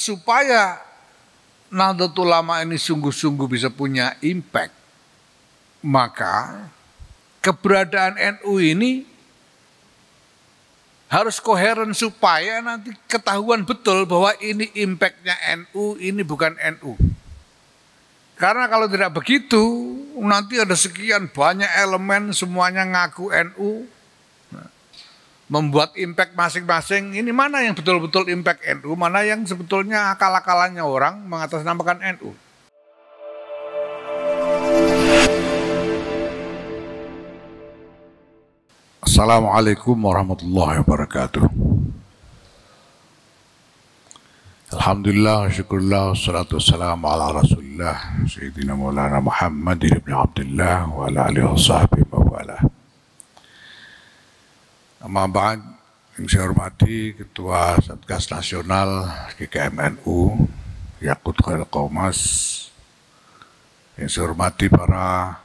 supaya Nahdlatul Ulama ini sungguh-sungguh bisa punya impact, maka keberadaan NU ini harus koheren supaya nanti ketahuan betul bahwa ini impactnya NU, ini bukan NU. Karena kalau tidak begitu, nanti ada sekian banyak elemen semuanya ngaku NU, membuat impact masing-masing. Ini mana yang betul-betul impact NU, mana yang sebetulnya akal-akalannya orang mengatasnamakan NU. Assalamualaikum warahmatullahi wabarakatuh. Alhamdulillah, syukurullah, salatu wassalamu ala rasulillah Sayyidina Maulana Muhammad ibn Abdullah wa ala alihi wa sahbihi wa wala. Amma ba'd, yang saya hormati Ketua Satgas Nasional GKMNU Yakut Khairul Qomas, yang saya hormati para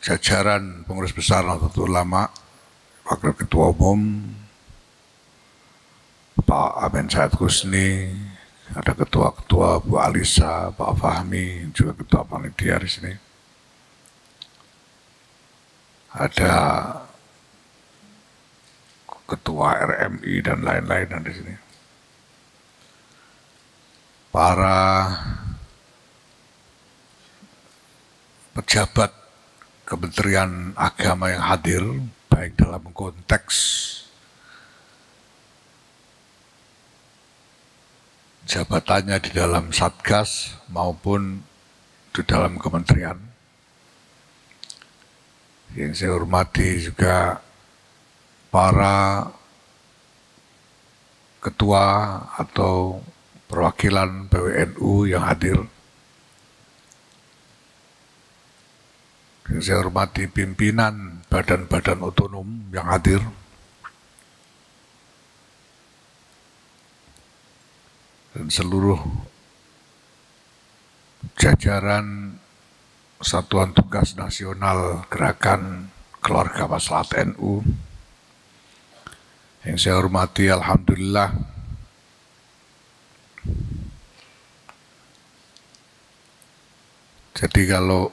jajaran pengurus besar Nahdlatul Ulama, Wakil Ketua Umum Pak Amin Said Husni, ada ketua-ketua Bu Alisa, Pak Fahmi, juga ketua panitia di sini. Ada ketua RMI dan lain-lain di sini. Para pejabat Kementerian Agama yang hadir, baik dalam konteks jabatannya di dalam Satgas maupun di dalam kementerian. Yang saya hormati juga para ketua atau perwakilan PWNU yang hadir. Yang saya hormati pimpinan badan-badan otonom yang hadir. Dan seluruh jajaran Satuan Tugas Nasional Gerakan Keluarga Maslahat NU. Yang saya hormati, alhamdulillah, jadi kalau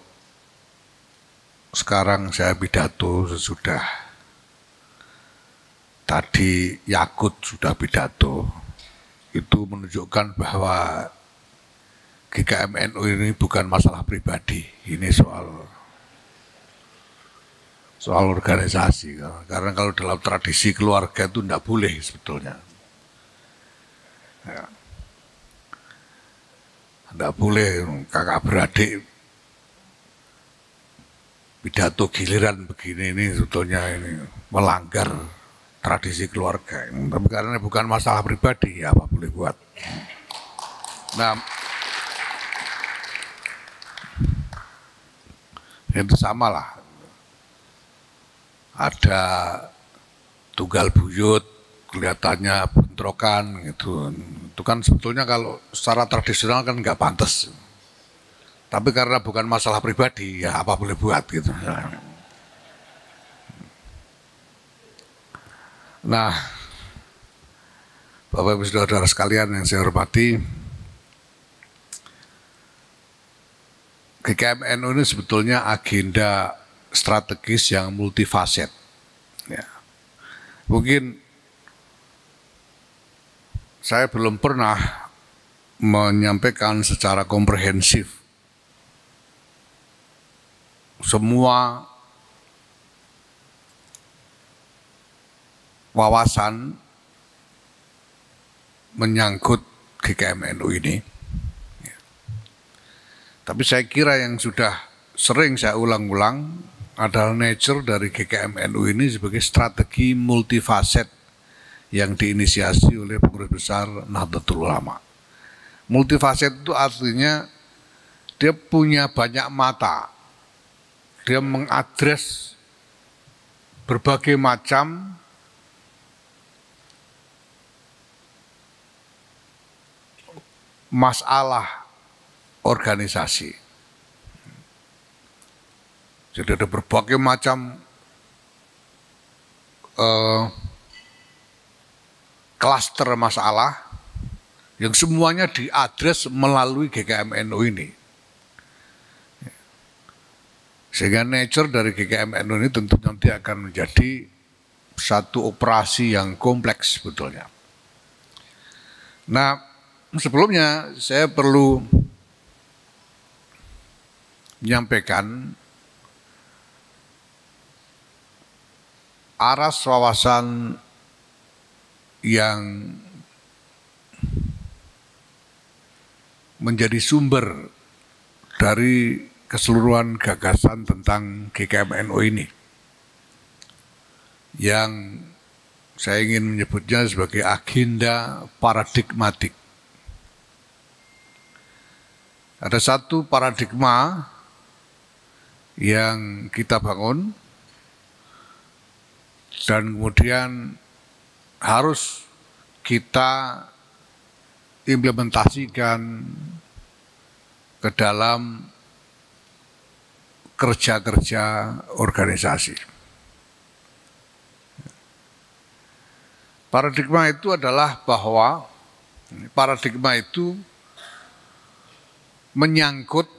sekarang saya pidato sesudah tadi Yakut sudah pidato, itu menunjukkan bahwa GKMNU ini bukan masalah pribadi, ini soal organisasi. Karena kalau dalam tradisi keluarga itu tidak boleh sebetulnya. Ya. Tidak boleh kakak beradik pidato giliran begini, ini sebetulnya ini melanggar tradisi keluarga. Tapi karena bukan masalah pribadi, ya apa boleh buat. Nah, itu sama lah. Ada tunggal buyut, kelihatannya bentrokan gitu. Itu kan sebetulnya kalau secara tradisional kan nggak pantas. Tapi karena bukan masalah pribadi, ya apa boleh buat gitu. Nah, Bapak Ibu Saudara sekalian yang saya hormati, GKMNU ini sebetulnya agenda strategis yang multifaset. Ya. Mungkin saya belum pernah menyampaikan secara komprehensif semua wawasan menyangkut GKMNU ini. Tapi saya kira yang sudah sering saya ulang-ulang adalah nature dari GKMNU ini sebagai strategi multifaset yang diinisiasi oleh pengurus besar Nahdlatul Ulama. Multifaset itu artinya dia punya banyak mata, dia mengadres berbagai macam masalah organisasi. Jadi ada berbagai macam klaster masalah yang semuanya diadres melalui GKM-NU ini. Sehingga nature dari GKM-NU ini tentu nanti akan menjadi satu operasi yang kompleks sebetulnya. Nah, sebelumnya saya perlu menyampaikan aras wawasan yang menjadi sumber dari keseluruhan gagasan tentang GKM-NU ini, yang saya ingin menyebutnya sebagai agenda paradigmatik. Ada satu paradigma yang kita bangun dan kemudian harus kita implementasikan ke dalam kerja-kerja organisasi. Paradigma itu adalah bahwa paradigma itu menyangkut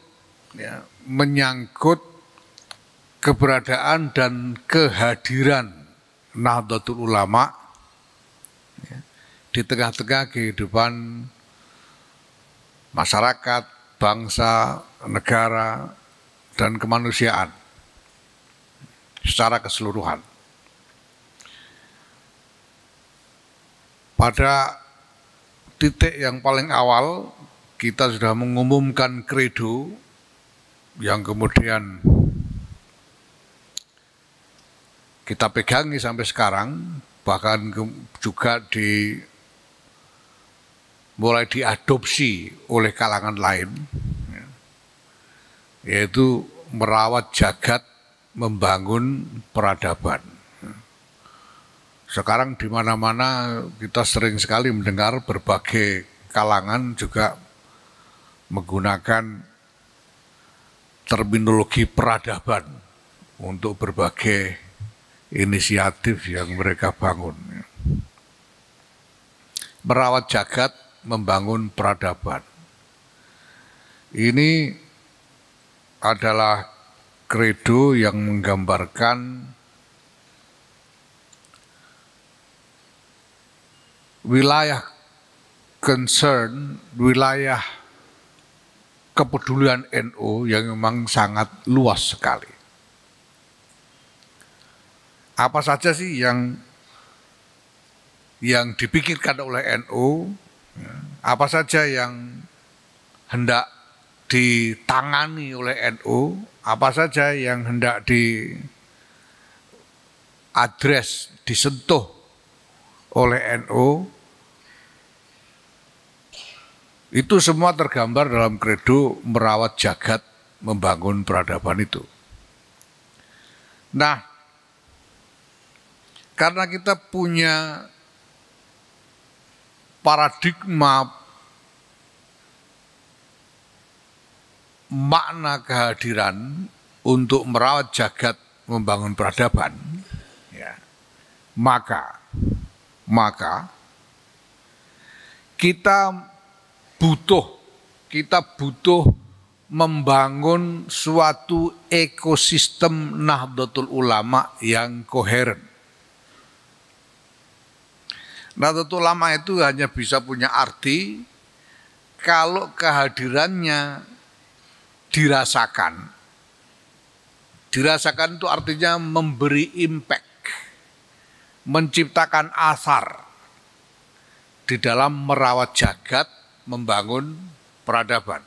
keberadaan dan kehadiran Nahdlatul Ulama di tengah-tengah kehidupan masyarakat, bangsa, negara, dan kemanusiaan secara keseluruhan. Pada titik yang paling awal, kita sudah mengumumkan kredo yang kemudian kita pegangi sampai sekarang, bahkan juga mulai diadopsi oleh kalangan lain, yaitu merawat jagat, membangun peradaban. Sekarang di mana-mana kita sering sekali mendengar berbagai kalangan juga menggunakan terminologi peradaban untuk berbagai inisiatif yang mereka bangun. Merawat jagat, membangun peradaban. Ini adalah kredo yang menggambarkan wilayah concern, wilayah kepedulian NU yang memang sangat luas sekali. Apa saja sih yang dipikirkan oleh NU, apa saja yang hendak ditangani oleh NU, apa saja yang hendak diadres, disentuh oleh NU, itu semua tergambar dalam kredo merawat jagat, membangun peradaban itu. Nah, karena kita punya paradigma makna kehadiran untuk merawat jagat, membangun peradaban, ya, maka kita butuh membangun suatu ekosistem Nahdlatul Ulama yang koheren. Nahdlatul Ulama itu hanya bisa punya arti kalau kehadirannya dirasakan. Dirasakan itu artinya memberi impact, menciptakan asar di dalam merawat jagat, membangun peradaban.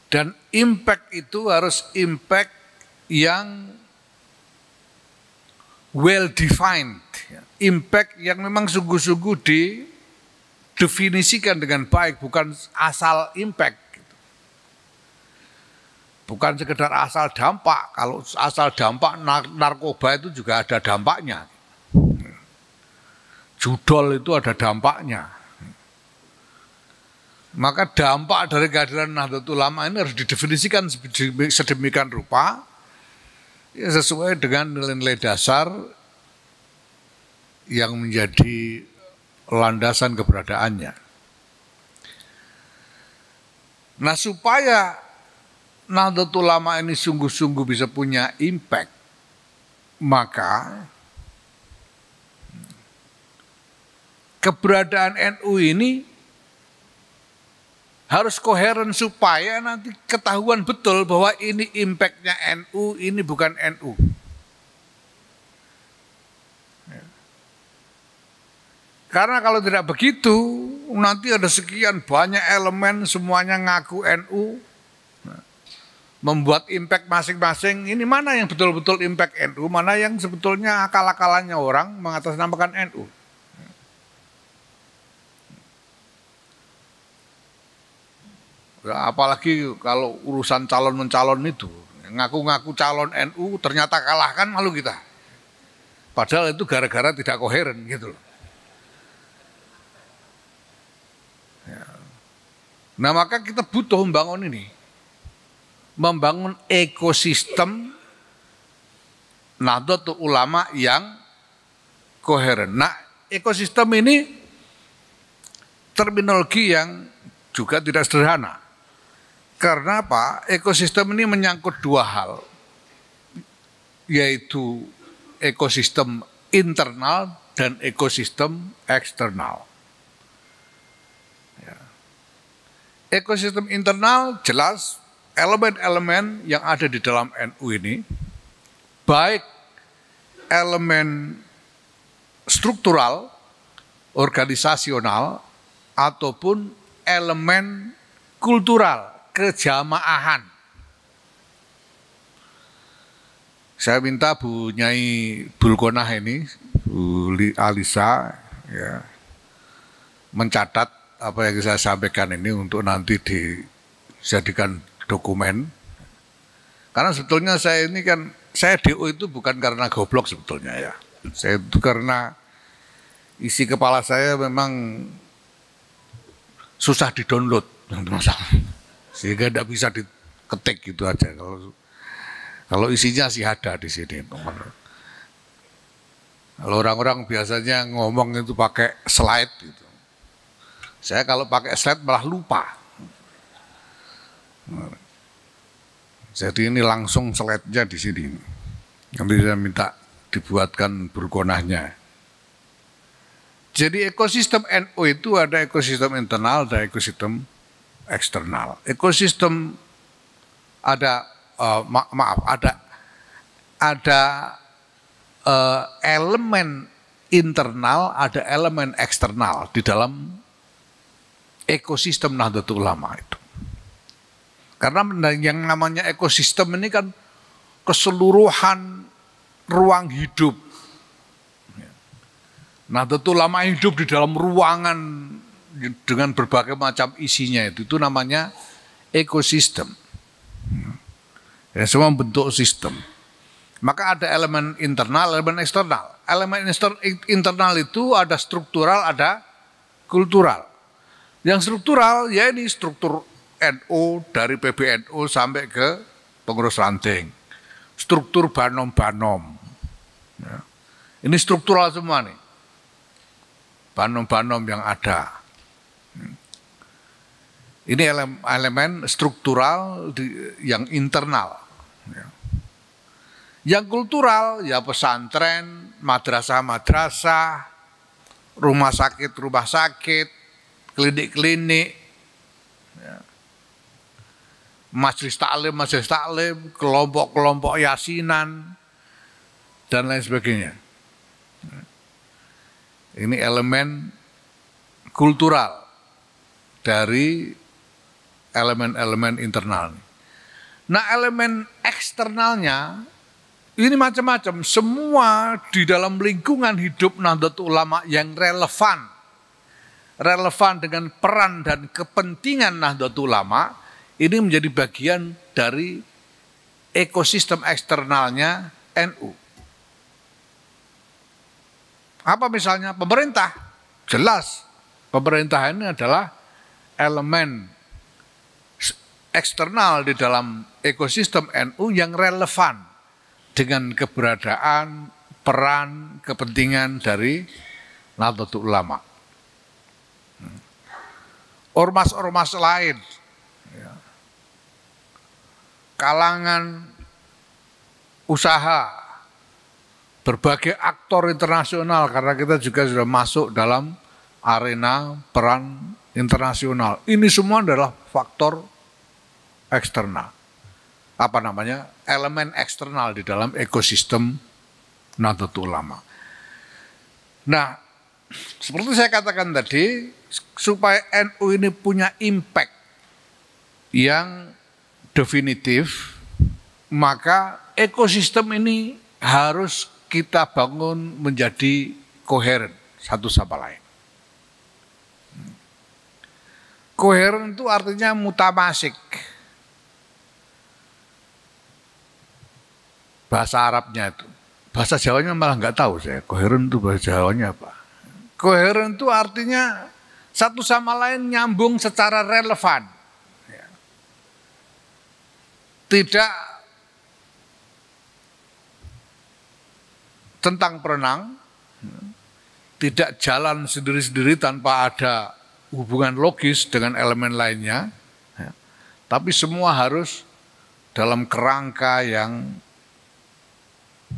Dan impact itu harus impact yang well defined, impact yang memang sungguh-sungguh didefinisikan dengan baik, bukan asal impact. Bukan sekedar asal dampak. Kalau asal dampak, narkoba itu juga ada dampaknya. Judol itu ada dampaknya. Maka dampak dari kehadiran Nahdlatul Ulama ini harus didefinisikan sedemikian rupa, ya, sesuai dengan nilai-nilai dasar yang menjadi landasan keberadaannya. Nah, supaya Nahdlatul Ulama ini sungguh-sungguh bisa punya impact, maka keberadaan NU ini harus koheren supaya nanti ketahuan betul bahwa ini impactnya NU, ini bukan NU. Karena kalau tidak begitu, nanti ada sekian banyak elemen semuanya ngaku NU, membuat impact masing-masing. Ini mana yang betul-betul impact NU, mana yang sebetulnya akal-akalannya orang mengatasnamakan NU. Ya, apalagi kalau urusan calon-mencalon itu, ngaku-ngaku calon NU ternyata kalahkan, malu kita. Padahal itu gara-gara tidak koheren gitu loh. Ya. Nah, maka kita butuh membangun ini. Membangun ekosistem Nahdlatul Ulama yang koheren. Nah, ekosistem ini terminologi yang juga tidak sederhana. Karena apa? Ekosistem ini menyangkut dua hal, yaitu ekosistem internal dan ekosistem eksternal. Ya. Ekosistem internal jelas elemen-elemen yang ada di dalam NU ini, baik elemen struktural, organisasional, ataupun elemen kultural, kejamaahan. Saya minta Bu Nyai Bulkonah ini, Bu Alisa, ya, mencatat apa yang saya sampaikan ini untuk nanti dijadikan dokumen. Karena sebetulnya saya ini kan, saya DO itu bukan karena goblok sebetulnya ya. Saya itu karena isi kepala saya memang susah di-download, sehingga tidak bisa diketik gitu aja. Kalau isinya sih ada di sini. Kalau orang-orang biasanya ngomong itu pakai slide gitu. Saya kalau pakai slide malah lupa. Jadi ini langsung slide-nya di sini. Nanti saya minta dibuatkan berkonahnya. Jadi ekosistem NU itu ada ekosistem internal dan ekosistem eksternal. Ekosistem ada ada elemen internal, ada elemen eksternal di dalam ekosistem Nahdlatul Ulama itu. Karena yang namanya ekosistem ini kan keseluruhan ruang hidup. Nahdlatul Ulama hidup di dalam ruangan dengan berbagai macam isinya itu namanya ekosistem. Ya, semua bentuk sistem. Maka ada elemen internal, elemen eksternal. Elemen internal itu ada struktural, ada kultural. Yang struktural ya ini struktur NU dari PBNU sampai ke pengurus ranting. Struktur banom-banom. Ya. Ini struktural semua nih. Banom-banom yang ada. Ini elemen struktural yang internal. Yang kultural ya pesantren, madrasah-madrasah, rumah sakit, klinik-klinik, majelis taklim, kelompok-kelompok yasinan, dan lain sebagainya. Ini elemen kultural dari elemen-elemen internal. Nah, elemen eksternalnya ini macam-macam. Semua di dalam lingkungan hidup Nahdlatul Ulama yang relevan dengan peran dan kepentingan Nahdlatul Ulama, ini menjadi bagian dari ekosistem eksternalnya NU. Apa misalnya? Pemerintah. Jelas, pemerintah ini adalah elemen eksternal di dalam ekosistem NU yang relevan dengan keberadaan peran kepentingan dari Nahdlatul Ulama. Ormas-ormas lain, ya, kalangan usaha, berbagai aktor internasional, karena kita juga sudah masuk dalam arena peran internasional. Ini semua adalah faktor eksternal. Apa namanya? Elemen eksternal di dalam ekosistem Nahdlatul Ulama. Nah, seperti saya katakan tadi, supaya NU ini punya impact yang definitif, maka ekosistem ini harus kita bangun menjadi koheren satu sama lain. Koheren itu artinya mutamasik. Bahasa Arabnya itu. Bahasa Jawanya malah nggak tahu saya. Koheren itu bahasa Jawanya apa. Koheren itu artinya satu sama lain nyambung secara relevan. Tidak tentang perenang, tidak jalan sendiri-sendiri tanpa ada hubungan logis dengan elemen lainnya, tapi semua harus dalam kerangka yang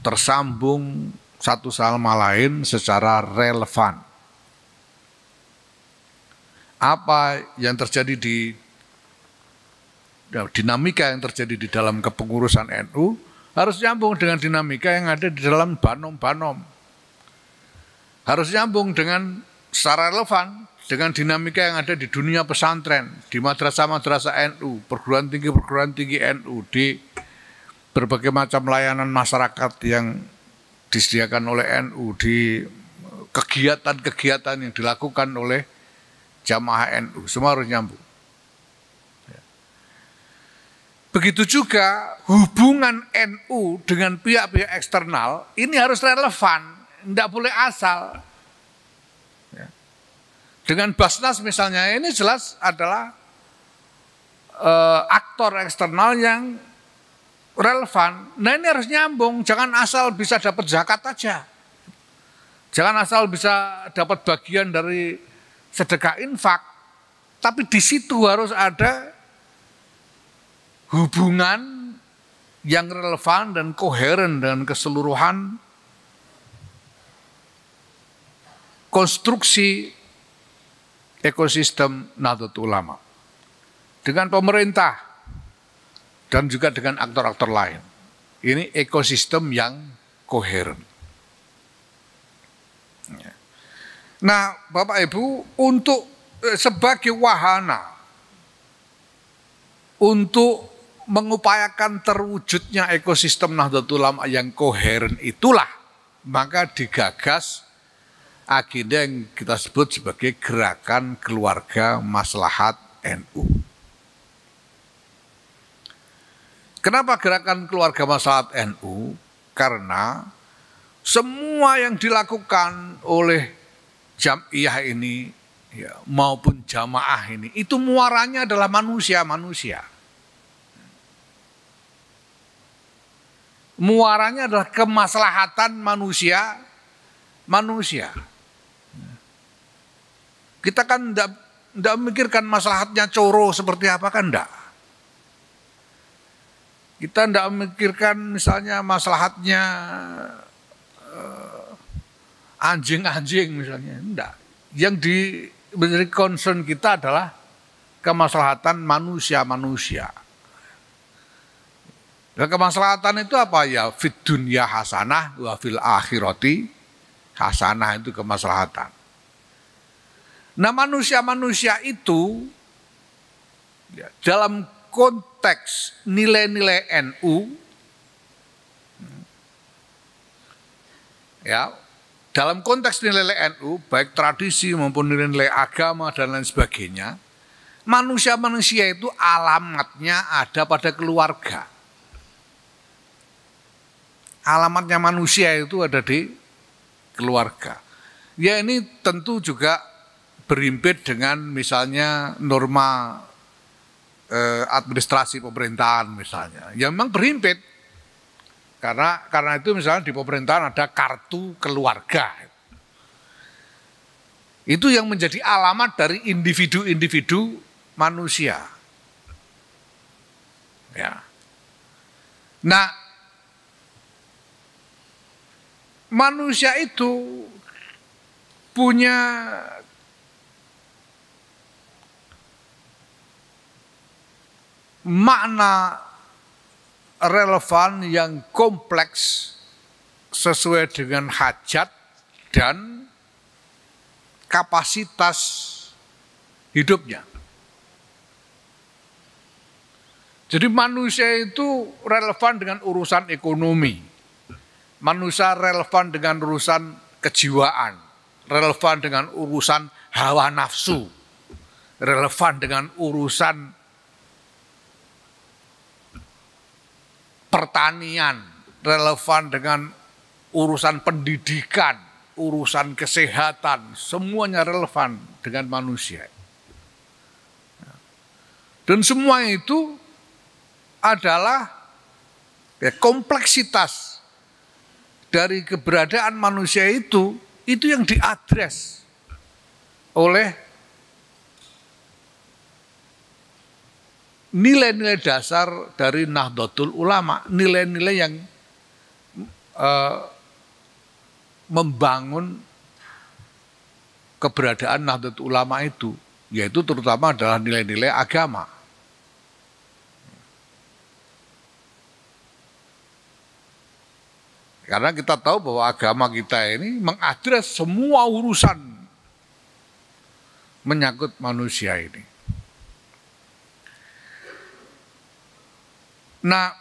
tersambung satu sama lain secara relevan. Apa yang terjadi di dinamika yang terjadi di dalam kepengurusan NU harus nyambung dengan dinamika yang ada di dalam banom-banom. Harus nyambung dengan secara relevan dengan dinamika yang ada di dunia pesantren, di madrasah-madrasah NU, perguruan tinggi NU, di berbagai macam layanan masyarakat yang disediakan oleh NU, di kegiatan-kegiatan yang dilakukan oleh jamaah NU, semua harus nyambung. Begitu juga hubungan NU dengan pihak-pihak eksternal ini harus relevan, tidak boleh asal. Dengan Basnas misalnya, ini jelas adalah aktor eksternal yang relevan. Nah ini harus nyambung, jangan asal bisa dapat zakat aja. Jangan asal bisa dapat bagian dari sedekah infak, tapi di situ harus ada hubungan yang relevan dan koheren dengan keseluruhan konstruksi ekosistem Nahdlatul Ulama dengan pemerintah dan juga dengan aktor-aktor lain. Ini ekosistem yang koheren. Nah, Bapak Ibu, untuk sebagai wahana untuk mengupayakan terwujudnya ekosistem Nahdlatul Ulama yang koheren itulah maka digagas agenda yang kita sebut sebagai Gerakan Keluarga Maslahat NU. Kenapa Gerakan Keluarga Maslahat NU? Karena semua yang dilakukan oleh jam'iyah ini ya, maupun jamaah ini itu muaranya adalah manusia-manusia. Muaranya adalah kemaslahatan manusia. Kita kan tidak memikirkan maslahatnya coro seperti apa, kan enggak. Kita tidak memikirkan misalnya maslahatnya anjing-anjing misalnya, enggak. Yang menjadi concern kita adalah kemaslahatan manusia-manusia. Dan kemaslahatan itu apa ya? Fid dunya hasanah wa fil akhirati hasanah, itu kemaslahatan. Nah manusia-manusia itu ya, dalam konteks nilai-nilai NU ya, dalam konteks nilai-nilai NU baik tradisi maupun nilai-nilai agama dan lain sebagainya, manusia-manusia itu alamatnya ada pada keluarga. Alamatnya manusia itu ada di keluarga. Ya ini tentu juga berhimpit dengan misalnya norma administrasi pemerintahan misalnya. Ya memang berhimpit. Karena itu misalnya di pemerintahan ada kartu keluarga. Itu yang menjadi alamat dari individu-individu manusia. Ya. Nah, manusia itu punya makna relevan yang kompleks sesuai dengan hajat dan kapasitas hidupnya. Jadi manusia itu relevan dengan urusan ekonomi, manusia relevan dengan urusan kejiwaan, relevan dengan urusan hawa nafsu, relevan dengan urusan pertanian, relevan dengan urusan pendidikan, urusan kesehatan, semuanya relevan dengan manusia. Dan semua itu adalah kompleksitas dari keberadaan manusia itu yang diadres oleh nilai-nilai dasar dari Nahdlatul Ulama, nilai-nilai yang membangun keberadaan Nahdlatul Ulama itu, yaitu terutama adalah nilai-nilai agama. Karena kita tahu bahwa agama kita ini mengadres semua urusan menyangkut manusia ini. Nah,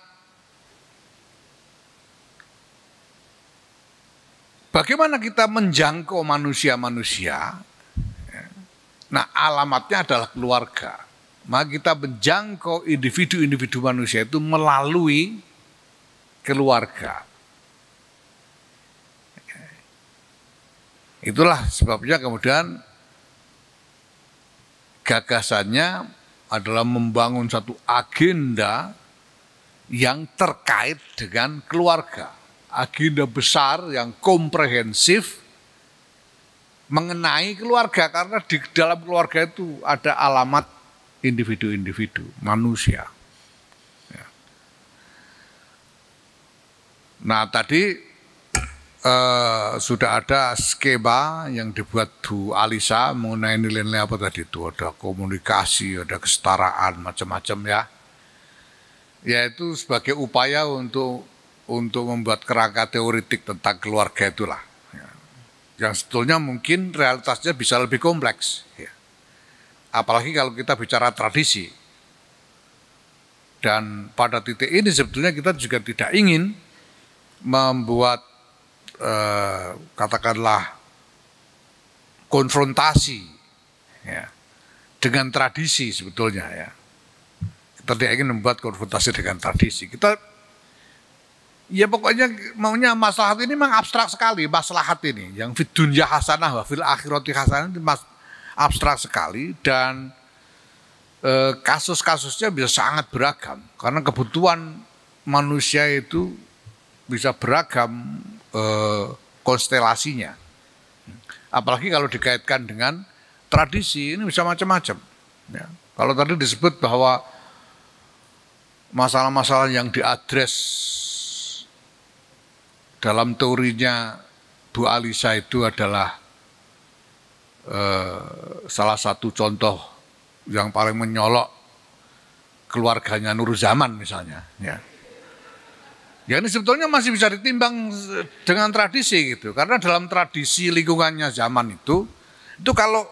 bagaimana kita menjangkau manusia-manusia? Nah, alamatnya adalah keluarga. Maka kita menjangkau individu-individu manusia itu melalui keluarga. Itulah sebabnya kemudian gagasannya adalah membangun satu agenda yang terkait dengan keluarga. Agenda besar yang komprehensif mengenai keluarga, karena di dalam keluarga itu ada alamat individu-individu manusia. Ya. Nah, tadi sudah ada skema yang dibuat Bu Alisa mengenai nilai-nilai apa tadi itu, ada komunikasi, ada kesetaraan, macam-macam ya. Yaitu sebagai upaya untuk membuat kerangka teoritik tentang keluarga itulah. Ya. Yang sebetulnya mungkin realitasnya bisa lebih kompleks. Ya. Apalagi kalau kita bicara tradisi. Dan pada titik ini sebetulnya kita juga tidak ingin membuat katakanlah konfrontasi ya, dengan tradisi sebetulnya ya. Kita tidak ingin membuat konfrontasi dengan tradisi. Kita ya pokoknya maunya maslahat ini memang abstrak sekali, maslahat ini yang fid dunya hasanah wa fil akhirati hasanah itu abstrak sekali, dan kasus-kasusnya bisa sangat beragam karena kebutuhan manusia itu bisa beragam konstelasinya. Apalagi kalau dikaitkan dengan tradisi, ini bisa macam-macam. Ya. Kalau tadi disebut bahwa masalah-masalah yang diadres dalam teorinya Bu Alisa itu adalah salah satu contoh yang paling menyolok keluarganya Nur Zaman misalnya. Ya. Ya ini sebetulnya masih bisa ditimbang dengan tradisi gitu, karena dalam tradisi lingkungannya zaman itu kalau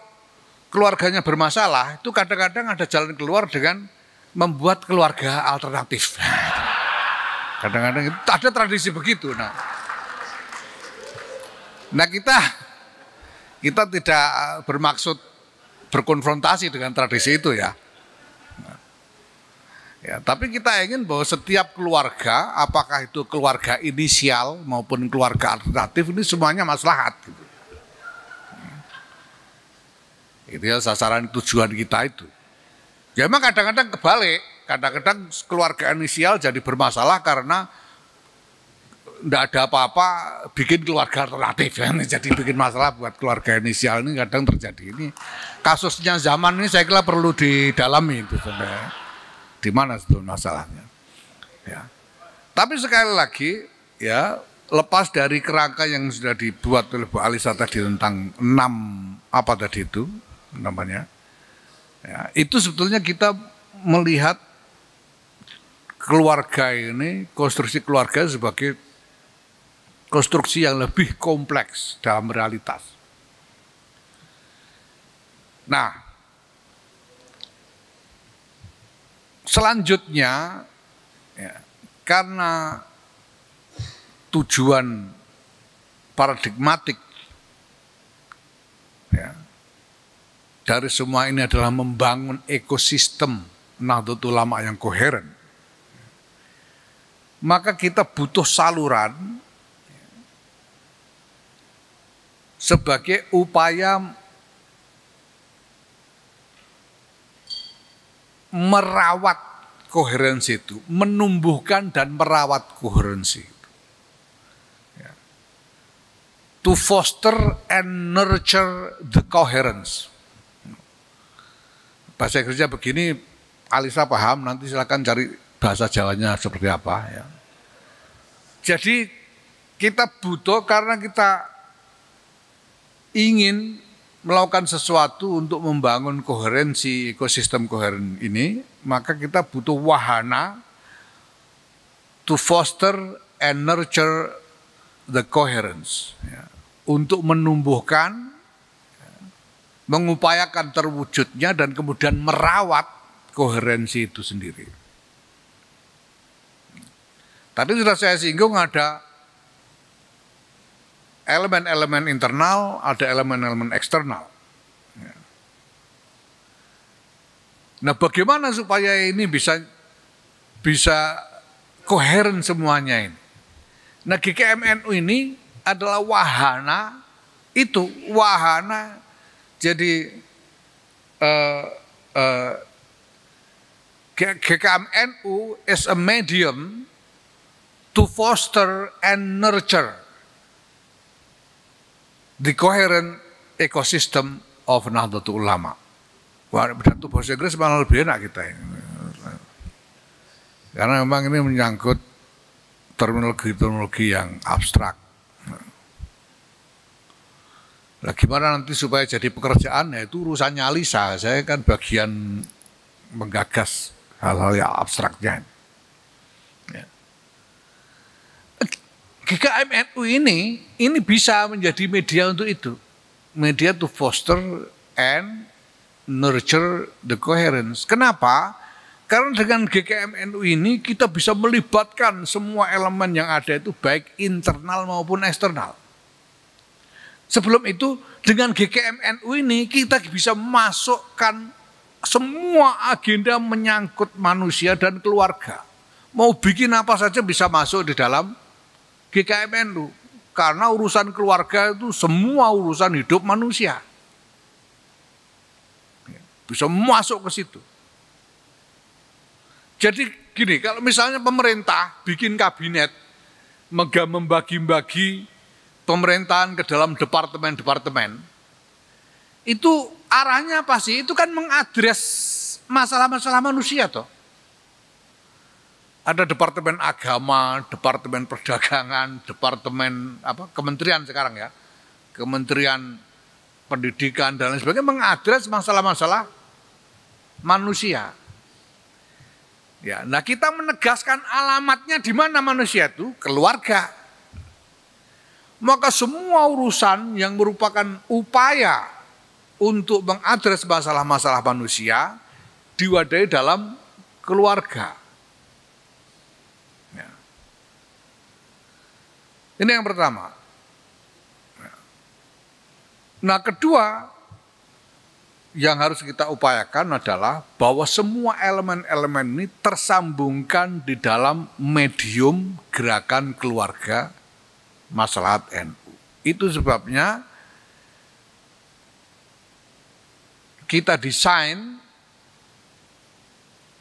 keluarganya bermasalah, itu kadang-kadang ada jalan keluar dengan membuat keluarga alternatif. Kadang-kadang itu ada tradisi begitu. Nah kita tidak bermaksud berkonfrontasi dengan tradisi itu ya. Ya, tapi kita ingin bahwa setiap keluarga, apakah itu keluarga inisial maupun keluarga alternatif, ini semuanya maslahat. Gitu. Itu ya sasaran tujuan kita itu. Ya memang kadang-kadang kebalik, kadang-kadang keluarga inisial jadi bermasalah karena enggak ada apa-apa bikin keluarga alternatif ya. Jadi bikin masalah buat keluarga inisial ini kadang terjadi. Ini kasusnya zaman ini saya kira perlu didalami itu sebenarnya. Di mana itu masalahnya. Ya. Tapi sekali lagi ya, lepas dari kerangka yang sudah dibuat oleh Bu Alisa tadi tentang 6 apa tadi itu namanya. Ya, itu sebetulnya kita melihat keluarga ini, konstruksi keluarga sebagai konstruksi yang lebih kompleks dalam realitas. Nah, selanjutnya, ya, karena tujuan paradigmatik ya, dari semua ini adalah membangun ekosistem Nahdlatul Ulama yang koheren, maka kita butuh saluran sebagai upaya merawat koherensi itu, menumbuhkan dan merawat koherensi itu. Ya. To foster and nurture the coherence. Bahasa Inggrisnya begini, Alisa paham, nanti silakan cari bahasa Jawanya seperti apa. Ya. Jadi kita butuh karena kita ingin melakukan sesuatu untuk membangun koherensi ekosistem koheren ini, maka kita butuh wahana to foster and nurture the coherence, ya, untuk menumbuhkan, ya, mengupayakan terwujudnya dan kemudian merawat koherensi itu sendiri. Tadi sudah saya singgung ada elemen-elemen internal, ada elemen-elemen eksternal. Nah, bagaimana supaya ini bisa koheren semuanya ini? Nah, GKMNU ini adalah wahana itu, wahana. Jadi GKMNU is a medium to foster and nurture the coherent ecosystem of Nahdlatul Ulama. Wah, itu bahasa Inggris malah lebih enak kita ini. Karena memang ini menyangkut terminologi yang abstrak. Nah, gimana nanti supaya jadi pekerjaan, ya itu urusannya Alisa. Saya kan bagian menggagas hal-hal yang abstraknya. GKMNU ini bisa menjadi media untuk itu. Media to foster and nurture the coherence. Kenapa? Karena dengan GKMNU ini kita bisa melibatkan semua elemen yang ada itu baik internal maupun eksternal. Sebelum itu dengan GKMNU ini kita bisa masukkan semua agenda menyangkut manusia dan keluarga. Mau bikin apa saja bisa masuk di dalam GKMNU, karena urusan keluarga itu semua urusan hidup manusia. Bisa masuk ke situ. Jadi gini, kalau misalnya pemerintah bikin kabinet, membagi-bagi pemerintahan ke dalam departemen-departemen, itu arahnya apa sih? Itu kan mengadres masalah-masalah manusia toh. Ada departemen agama, departemen perdagangan, departemen kementerian sekarang ya, kementerian pendidikan dan lain sebagainya mengadres masalah-masalah manusia. Ya, nah kita menegaskan alamatnya di mana manusia itu, keluarga. Maka semua urusan yang merupakan upaya untuk mengadres masalah-masalah manusia diwadahi dalam keluarga. Ini yang pertama. Nah, kedua yang harus kita upayakan adalah bahwa semua elemen-elemen ini tersambungkan di dalam medium gerakan keluarga Maslahat NU. Itu sebabnya kita desain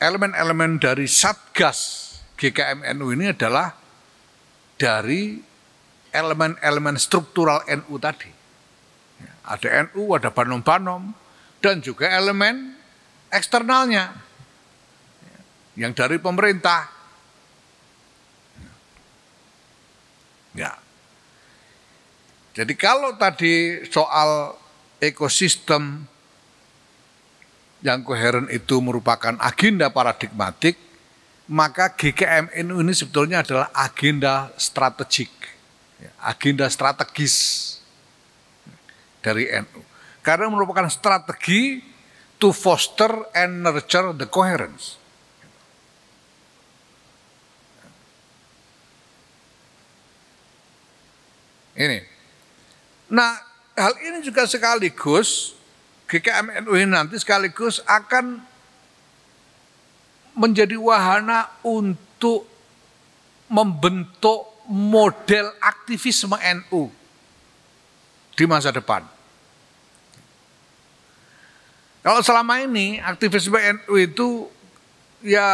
elemen-elemen dari Satgas GKMNU ini adalah dari elemen-elemen struktural NU tadi. Ada NU, ada Banom-Banom, dan juga elemen eksternalnya yang dari pemerintah. Ya. Jadi kalau tadi soal ekosistem yang koheren itu merupakan agenda paradigmatik, maka GKMNU ini sebetulnya adalah agenda strategik, agenda strategis dari NU. Karena merupakan strategi to foster and nurture the coherence. Ini. Nah, hal ini juga sekaligus GKMNU ini nanti sekaligus akan menjadi wahana untuk membentuk model aktivisme NU di masa depan. Kalau selama ini aktivisme NU itu ya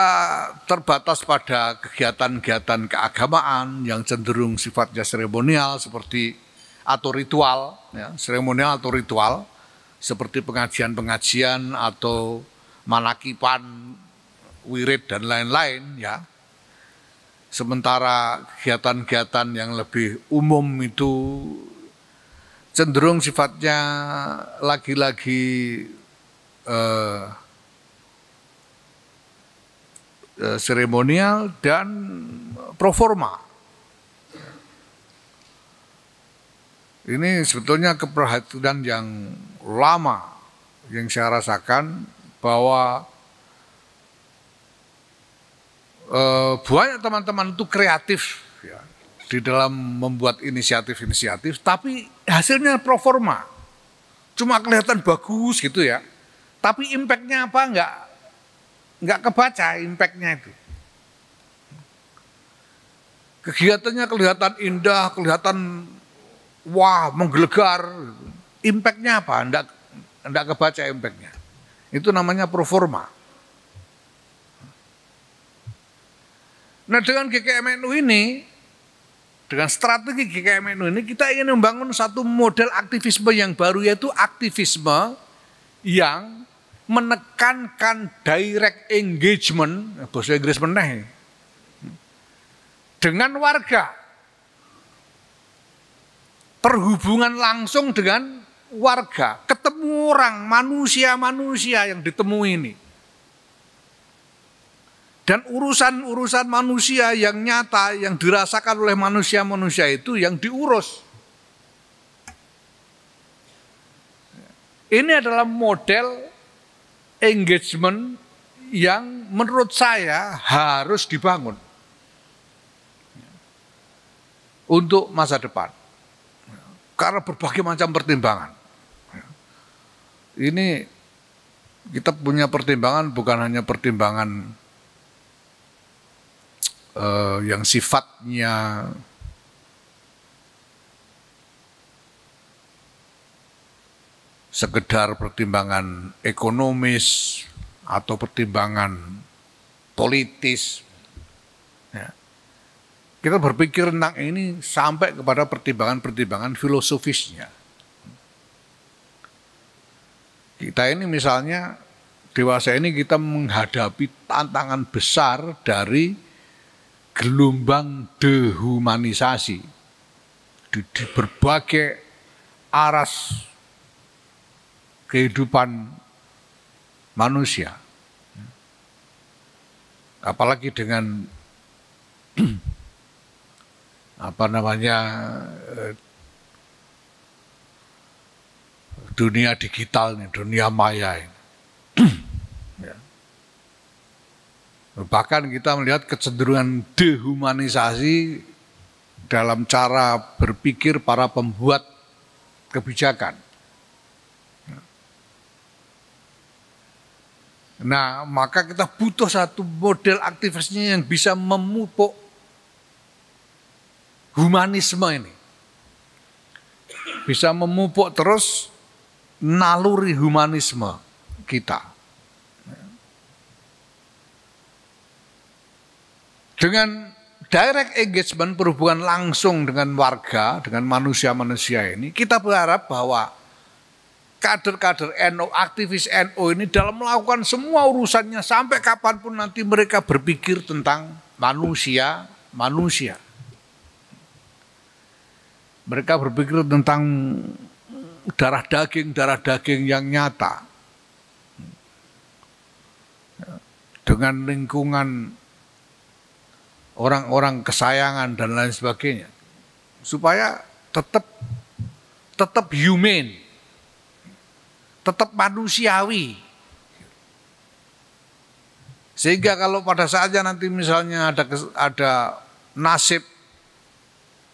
terbatas pada kegiatan-kegiatan keagamaan yang cenderung sifatnya seremonial seperti atau ritual, ya, seremonial atau ritual seperti pengajian-pengajian atau manakipan, wirid dan lain-lain, ya. Sementara kegiatan-kegiatan yang lebih umum itu cenderung sifatnya lagi-lagi seremonial dan proforma. Ini sebetulnya keprihatinan yang lama yang saya rasakan bahwa banyak teman-teman itu kreatif ya, di dalam membuat inisiatif-inisiatif, tapi hasilnya proforma, cuma kelihatan bagus gitu ya, tapi impactnya apa nggak kebaca impactnya itu. Kegiatannya kelihatan indah, kelihatan wah menggelegar, impactnya apa? Nggak kebaca impactnya. Itu namanya proforma. Nah dengan GKMNU ini, dengan strategi GKMNU ini kita ingin membangun satu model aktivisme yang baru, yaitu aktivisme yang menekankan direct engagement, bahasa Inggris meneh, dengan warga. Perhubungan langsung dengan warga, ketemu orang, manusia-manusia yang ditemui ini. Dan urusan-urusan manusia yang nyata, yang dirasakan oleh manusia-manusia itu yang diurus. Ini adalah model engagement yang menurut saya harus dibangun untuk masa depan. Karena berbagai macam pertimbangan. Ini kita punya pertimbangan bukan hanya pertimbangan yang sifatnya sekedar pertimbangan ekonomis atau pertimbangan politis. Ya. Kita berpikir tentang ini sampai kepada pertimbangan-pertimbangan filosofisnya. Kita ini misalnya dewasa ini kita menghadapi tantangan besar dari gelombang dehumanisasi di berbagai aras kehidupan manusia. Apalagi dengan dunia digital nih, dunia maya ini. Bahkan kita melihat kecenderungan dehumanisasi dalam cara berpikir para pembuat kebijakan. Nah, maka kita butuh satu model aktivisnya yang bisa memupuk humanisme ini. Bisa memupuk terus naluri humanisme kita. direct engagement, berhubungan langsung dengan warga, dengan manusia-manusia ini, kita berharap bahwa kader-kader NU, aktivis NU ini dalam melakukan semua urusannya sampai kapanpun nanti mereka berpikir tentang manusia. Mereka berpikir tentang darah daging yang nyata. Dengan lingkungan orang-orang kesayangan dan lain sebagainya. Supaya tetap humane. Tetap manusiawi. Sehingga kalau pada saatnya nanti misalnya ada nasib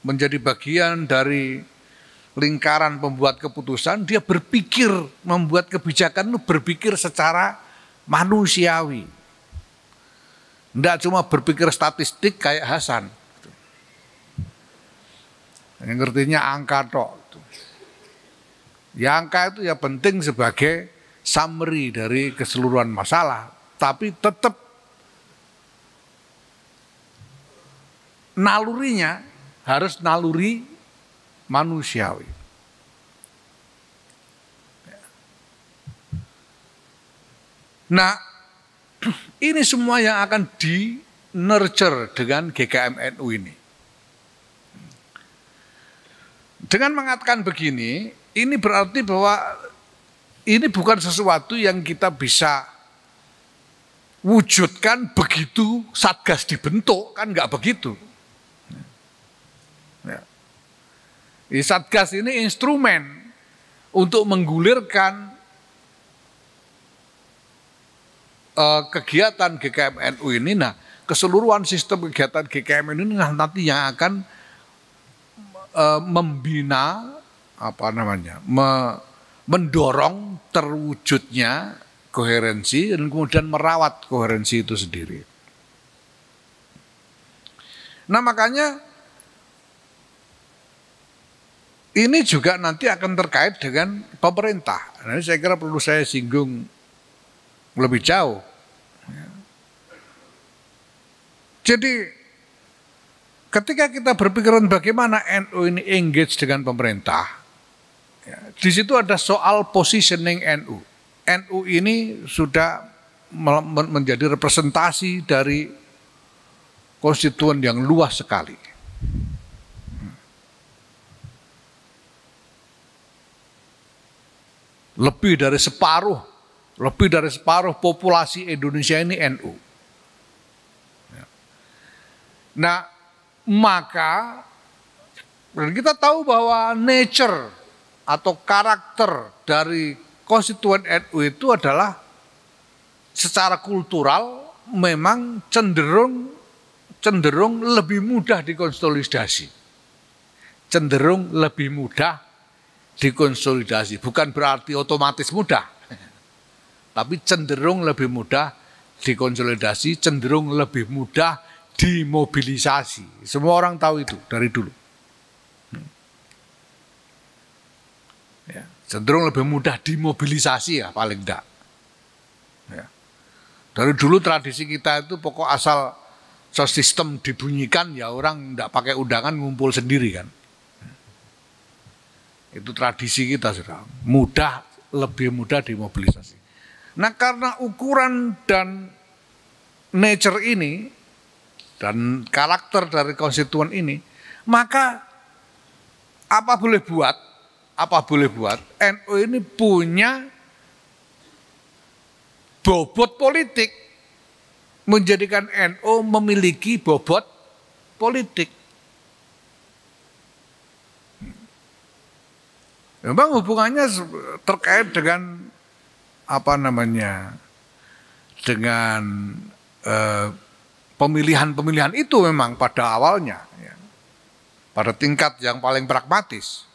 menjadi bagian dari lingkaran pembuat keputusan, dia berpikir membuat kebijakan itu berpikir secara manusiawi. Tidak cuma berpikir statistik kayak Hasan. Yang ngertinya angka tok. Ya angka itu ya penting sebagai summary dari keseluruhan masalah, tapi tetap nalurinya harus naluri manusiawi. Nah, ini semua yang akan di-nurture dengan GKM NU ini. Dengan mengatakan begini, ini berarti bahwa ini bukan sesuatu yang kita bisa wujudkan begitu Satgas dibentuk, kan nggak begitu. Ya. Satgas ini instrumen untuk menggulirkan kegiatan GKM NU ini. Nah, keseluruhan sistem kegiatan GKM ini nanti yang akan membina mendorong terwujudnya koherensi dan kemudian merawat koherensi itu sendiri. Nah, makanya ini juga nanti akan terkait dengan pemerintah. Nah, saya kira perlu saya singgung lebih jauh. Jadi ketika kita berpikiran bagaimana NU ini engage dengan pemerintah, ya, di situ ada soal positioning NU. NU ini sudah menjadi representasi dari konstituen yang luas sekali. Lebih dari separuh populasi Indonesia ini NU. Nah, maka kita tahu bahwa nature atau karakter dari konstituen NU itu adalah secara kultural memang cenderung lebih mudah dikonsolidasi. Cenderung lebih mudah dikonsolidasi. Bukan berarti otomatis mudah. Tapi cenderung lebih mudah dikonsolidasi, cenderung lebih mudah dimobilisasi. Semua orang tahu itu dari dulu. Ya, cenderung lebih mudah dimobilisasi ya paling enggak. Ya. Dari dulu tradisi kita itu pokok asal sistem dibunyikan ya orang enggak pakai undangan ngumpul sendiri kan. Itu tradisi kita sudah lebih mudah dimobilisasi. Nah, karena ukuran dan nature ini dan karakter dari konstituen ini, maka apa boleh buat, NU ini punya bobot politik, menjadikan NU memiliki bobot politik. Memang hubungannya terkait dengan dengan pemilihan itu memang pada awalnya, ya, pada tingkat yang paling pragmatis.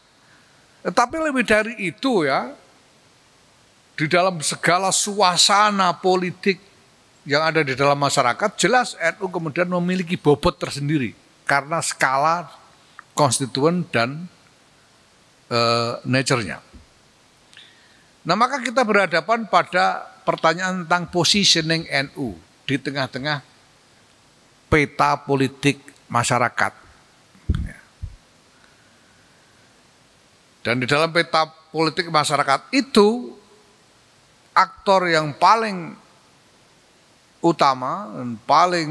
Tetapi lebih dari itu ya, di dalam segala suasana politik yang ada di dalam masyarakat, jelas NU kemudian memiliki bobot tersendiri karena skala konstituen dan nature-nya. Nah, maka kita berhadapan pada pertanyaan tentang positioning NU di tengah-tengah peta politik masyarakat. Dan di dalam peta politik masyarakat itu, aktor yang paling utama dan paling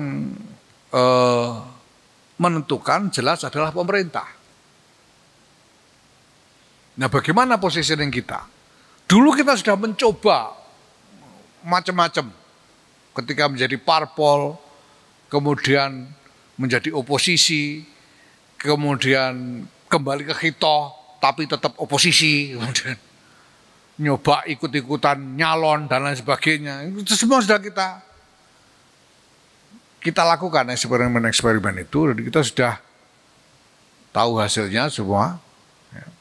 menentukan jelas adalah pemerintah. Nah, bagaimana positioning kita? Dulu kita sudah mencoba macam-macam ketika menjadi parpol, kemudian menjadi oposisi, kemudian kembali ke hitoh tapi tetap oposisi, kemudian nyoba ikut-ikutan nyalon dan lain sebagainya. Itu semua sudah kita lakukan eksperimen itu, dan kita sudah tahu hasilnya semua.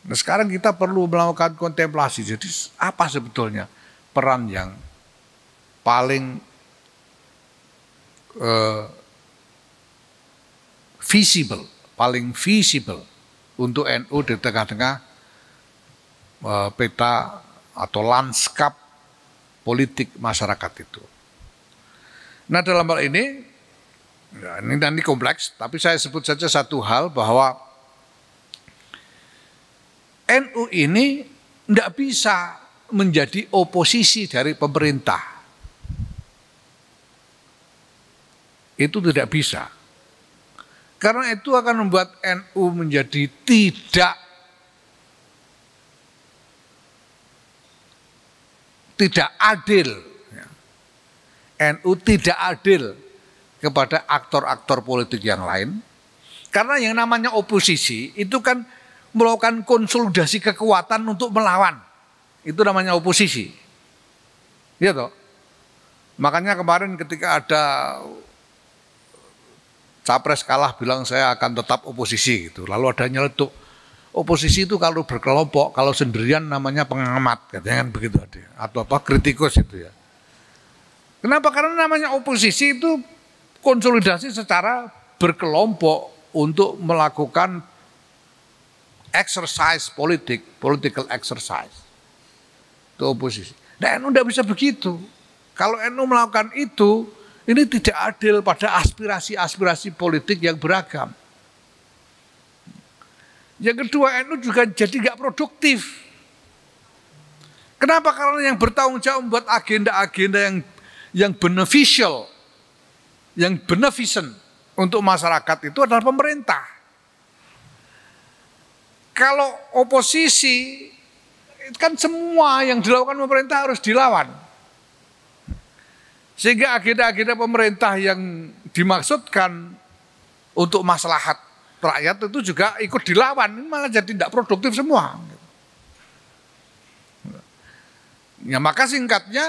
Nah, sekarang kita perlu melakukan kontemplasi. Jadi apa sebetulnya peran yang paling visible untuk NU di tengah-tengah peta atau lanskap politik masyarakat itu. Nah, dalam hal ini, ya, ini nanti kompleks, tapi saya sebut saja satu hal bahwa NU ini tidak bisa menjadi oposisi dari pemerintah. Itu tidak bisa. Karena itu akan membuat NU menjadi tidak adil. NU tidak adil kepada aktor-aktor politik yang lain. Karena yang namanya oposisi itu kan melakukan konsolidasi kekuatan untuk melawan. Itu namanya oposisi. Iya toh? Makanya kemarin ketika ada Capres kalah bilang saya akan tetap oposisi gitu. Lalu ada nyeletuk, oposisi itu kalau berkelompok, kalau sendirian namanya pengamat, katanya kan begitu ada. Atau apa kritikus itu ya. Kenapa? Karena namanya oposisi itu konsolidasi secara berkelompok untuk melakukan exercise political exercise. Itu oposisi. Nah, NU tidak bisa begitu. Kalau NU melakukan itu, ini tidak adil pada aspirasi-aspirasi politik yang beragam. Yang kedua, NU juga jadi nggak produktif. Kenapa? Karena yang bertanggung jawab membuat agenda-agenda yang beneficial, yang beneficent untuk masyarakat itu adalah pemerintah. Kalau oposisi, kan semua yang dilakukan pemerintah harus dilawan. Sehingga agenda-agenda pemerintah yang dimaksudkan untuk maslahat rakyat itu juga ikut dilawan, malah jadi tidak produktif semua. Ya, maka singkatnya,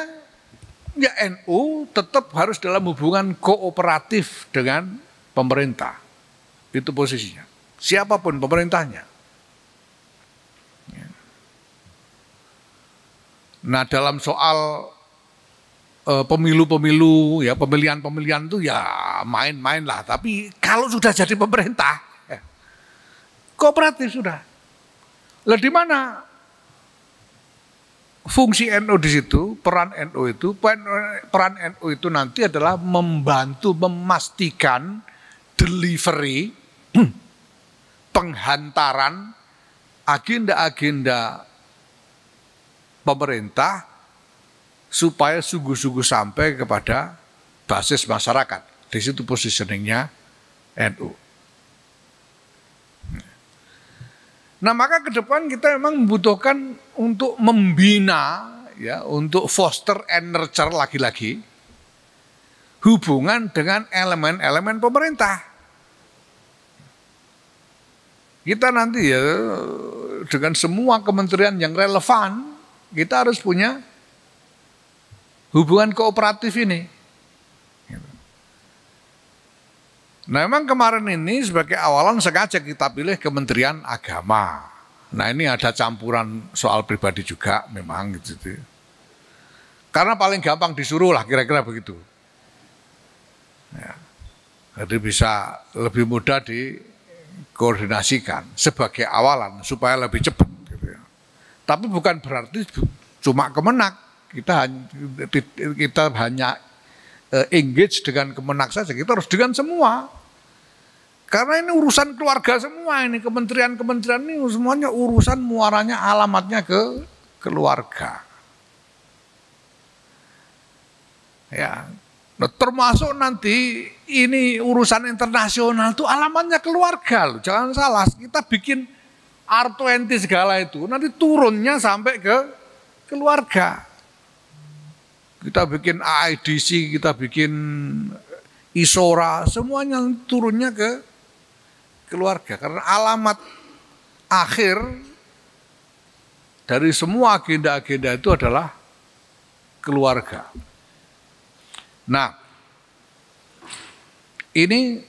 ya NU tetap harus dalam hubungan kooperatif dengan pemerintah. Itu posisinya. Siapapun pemerintahnya. Nah, dalam soal pemilu-pemilu, ya pemilihan-pemilihan itu ya main-main lah. Tapi kalau sudah jadi pemerintah, kooperatif sudah. Lah di mana fungsi NU di situ, peran NU itu? Peran NU itu nanti adalah membantu memastikan delivery, penghantaran agenda-agenda pemerintah supaya sungguh-sungguh sampai kepada basis masyarakat. Di situ positioningnya NU. Nah, maka ke depan kita memang membutuhkan untuk membina, ya, untuk foster and nurture lagi-lagi hubungan dengan elemen-elemen pemerintah. Kita nanti ya dengan semua kementerian yang relevan, kita harus punya hubungan kooperatif ini. Nah, memang kemarin ini sebagai awalan sengaja kita pilih Kementerian Agama. Nah, ini ada campuran soal pribadi juga memang gitu. Karena paling gampang disuruh lah, kira-kira begitu. Ya. Jadi bisa lebih mudah dikoordinasikan sebagai awalan supaya lebih cepat. Gitu ya. Tapi bukan berarti cuma Kemenak. Kita hanya engage dengan Kemenak saja, kita harus dengan semua. Karena ini urusan keluarga semua, ini kementerian-kementerian ini semuanya urusan muaranya alamatnya ke keluarga. Ya, nah, termasuk nanti ini urusan internasional tuh alamatnya keluarga loh. Jangan salah, kita bikin R20 segala itu nanti turunnya sampai ke keluarga. Kita bikin AIDC, kita bikin ISORA, semuanya turunnya ke keluarga. Karena alamat akhir dari semua agenda-agenda itu adalah keluarga. Nah, ini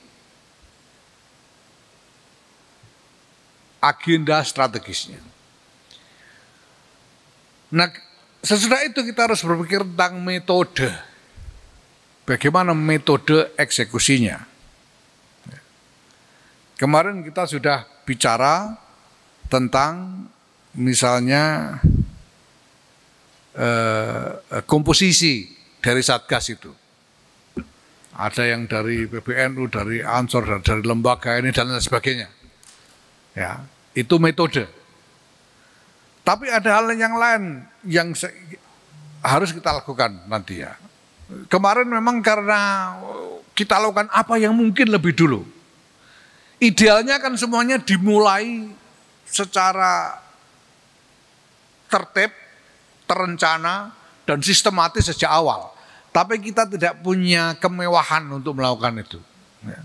agenda strategisnya. Nah, sesudah itu kita harus berpikir tentang metode. Bagaimana metode eksekusinya. Kemarin kita sudah bicara tentang misalnya komposisi dari Satgas itu. Ada yang dari PBNU, dari Ansor, dari lembaga ini dan lain sebagainya. Ya, itu metode. Tapi ada hal yang lain yang harus kita lakukan nanti ya. Kemarin memang karena kita lakukan apa yang mungkin lebih dulu. Idealnya kan semuanya dimulai secara tertib, terencana, dan sistematis sejak awal. Tapi kita tidak punya kemewahan untuk melakukan itu. Ya.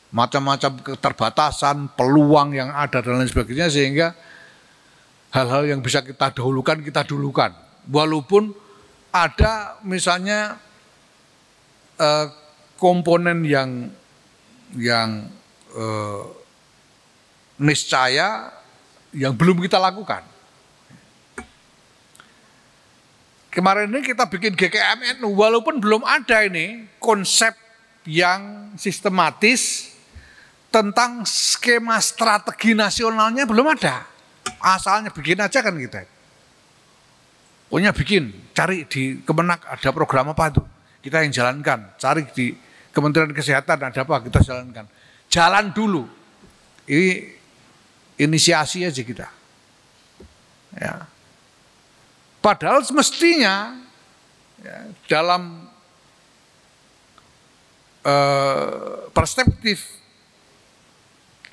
Macam-macam keterbatasan, peluang yang ada dan lain sebagainya, sehingga hal-hal yang bisa kita dahulukan, kita dulukan. Walaupun ada misalnya komponen yang niscaya yang belum kita lakukan. Kemarin ini kita bikin GKMNU, walaupun belum ada ini konsep yang sistematis tentang skema strategi nasionalnya belum ada. Asalnya bikin aja kan kita. Pokoknya bikin, cari di Kemenak ada program apa itu, kita yang jalankan. Cari di Kementerian Kesehatan ada apa, kita jalankan. Jalan dulu. Ini inisiasi aja kita. Ya. Padahal semestinya ya, dalam perspektif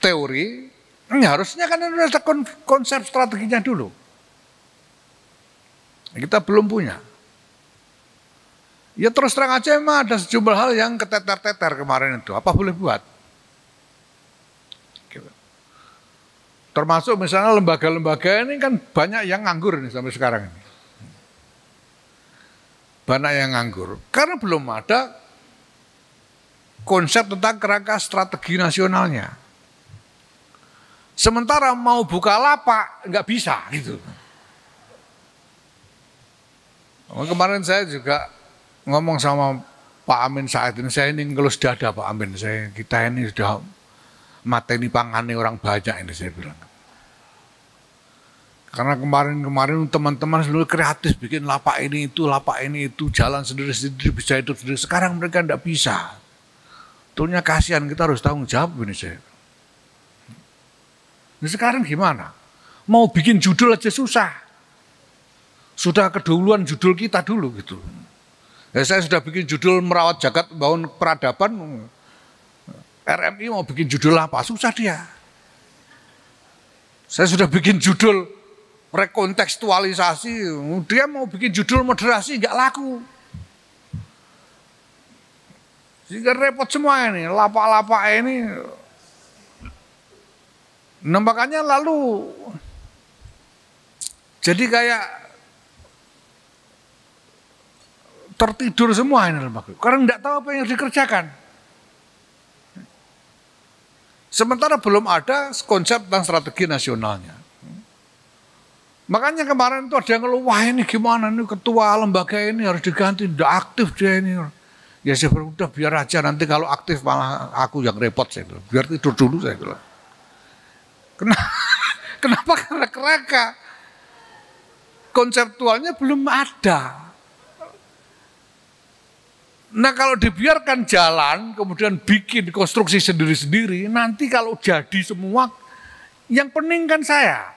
teori, harusnya kan ada konsep strateginya dulu. Kita belum punya. Ya terus terang aja emang ada sejumlah hal yang keteter-teter kemarin itu. Apa boleh buat? Gitu. Termasuk misalnya lembaga-lembaga ini kan banyak yang nganggur nih sampai sekarang ini. Banyak yang nganggur. Karena belum ada konsep tentang kerangka strategi nasionalnya. Sementara mau buka lapak nggak bisa gitu. Kemarin saya juga ngomong sama Pak Amin saat ini, saya ini ngelus dada Pak Amin, kita ini sudah mateni pangane orang banyak ini saya bilang. Karena kemarin teman-teman seluruh kreatif bikin lapak ini itu, jalan sendiri-sendiri, bisa hidup sendiri. Sekarang mereka tidak bisa. Tentunya kasihan, kita harus tanggung jawab ini saya. Nah, sekarang gimana? Mau bikin judul aja susah. Sudah keduluan judul kita dulu gitu. Ya, saya sudah bikin judul merawat jagat bangun peradaban. RMI mau bikin judul apa? Susah dia. Saya sudah bikin judul rekontekstualisasi, dia mau bikin judul moderasi nggak laku. Sehingga repot semua ini, lapak-lapak ini. Nah, makanya lalu jadi kayak tertidur semua ini lembaga. Karena nggak tahu apa yang dikerjakan. Sementara belum ada konsep tentang strategi nasionalnya. Makanya kemarin itu ada yang ngeluh, wah ini gimana nih ketua lembaga ini harus diganti, tidak aktif dia ini. Ya saya bilang, udah biar aja nanti kalau aktif malah aku yang repot saya bilang. Biar tidur dulu saya bilang. Kenapa? Karena kerangka konseptualnya belum ada. Nah kalau dibiarkan jalan, kemudian bikin konstruksi sendiri-sendiri, nanti kalau jadi semua, yang pening kan saya.